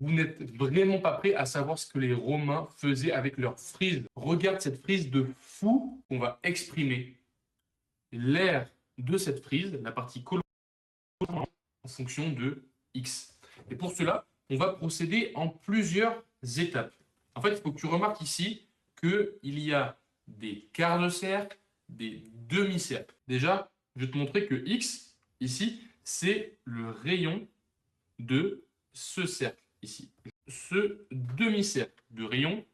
vous n'êtes vraiment pas prêt à savoir ce que les Romains faisaient avec leur frise. Regarde cette frise de fou qu'on va exprimer. L'aire de cette frise, la partie colorée, en fonction de x. Et pour cela, on va procéder en plusieurs étapes. En fait, il faut que tu remarques ici qu'il y a des quarts de cercle, des demi-cercles. Déjà, je vais te montrer que x, ici, c'est le rayon de ce cercle, ici. Ce demi-cercle de rayon,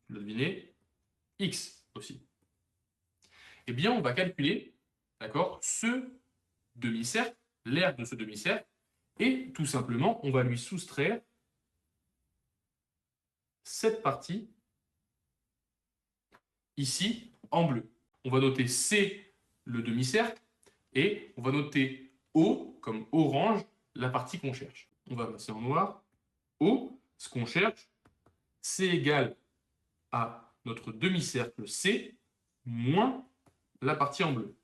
tu l'as deviné, x aussi. Eh bien, on va calculer, d'accord, ce demi-cercle, l'aire de ce demi-cercle, et tout simplement, on va lui soustraire cette partie ici en bleu. On va noter C, le demi-cercle, et on va noter O, comme orange, la partie qu'on cherche. On va passer en noir. O, ce qu'on cherche, c'est égal à notre demi-cercle C, moins la partie en bleu.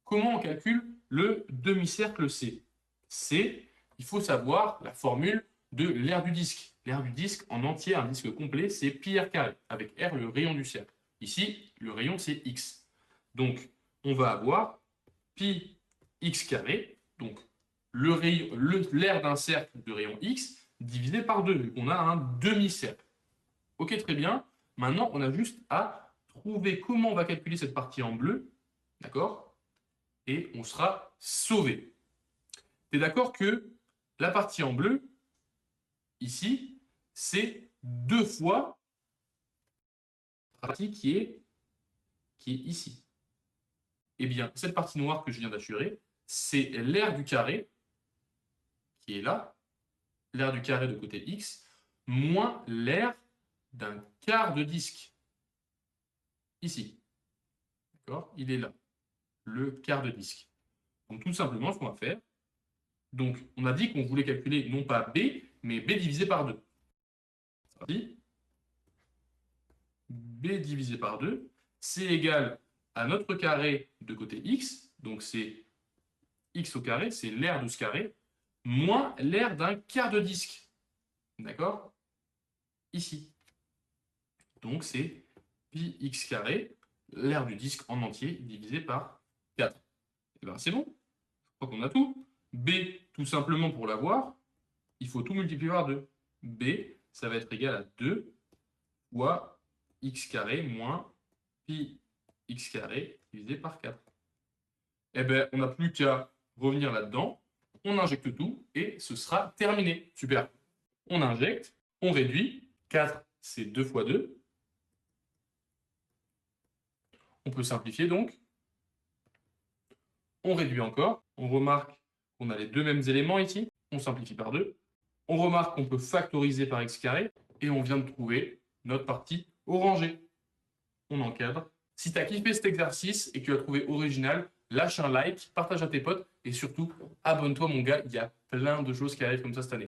Comment on calcule le demi-cercle C? C, il faut savoir la formule de l'aire du disque. L'aire du disque en entier, un disque complet, c'est pi r carré, avec R le rayon du cercle. Ici, le rayon, c'est x. Donc, on va avoir pi x carré, donc l'aire d'un cercle de rayon x, divisé par 2, vu qu'on a un demi-cercle. Ok, très bien. Maintenant, on a juste à trouver comment on va calculer cette partie en bleu, d'accord? Et on sera sauvé. Tu es d'accord que la partie en bleu, ici, c'est 2 fois la partie qui est ici. Eh bien, cette partie noire que je viens d'assurer, c'est l'aire du carré qui est là, l'aire du carré de côté x, moins l'aire d'un quart de disque, ici. D'accord? Il est là, le quart de disque. Donc, tout simplement, ce qu'on va faire, donc, on a dit qu'on voulait calculer non pas b, mais b divisé par 2. C'est parti. B divisé par 2, c'est égal à notre carré de côté x, donc c'est x au carré, c'est l'aire de ce carré, moins l'aire d'un quart de disque. D'accord? Ici. Donc c'est pi x carré, l'aire du disque en entier, divisé par 4. Et bien c'est bon, je crois qu'on a tout. B, tout simplement pour l'avoir, il faut tout multiplier par 2. B, ça va être égal à 2 fois x carré moins pi x carré divisé par 4. Eh bien, on n'a plus qu'à revenir là-dedans, on injecte tout et ce sera terminé. Super. On injecte, on réduit. 4, c'est 2 fois 2. On peut simplifier donc. On réduit encore. On remarque qu'on a les deux mêmes éléments ici. On simplifie par 2. On remarque qu'on peut factoriser par x carré. Et on vient de trouver notre partie orangée. On encadre. Si tu as kiffé cet exercice et que tu l'as trouvé original, lâche un like, partage à tes potes et surtout, abonne-toi mon gars, il y a plein de choses qui arrivent comme ça cette année.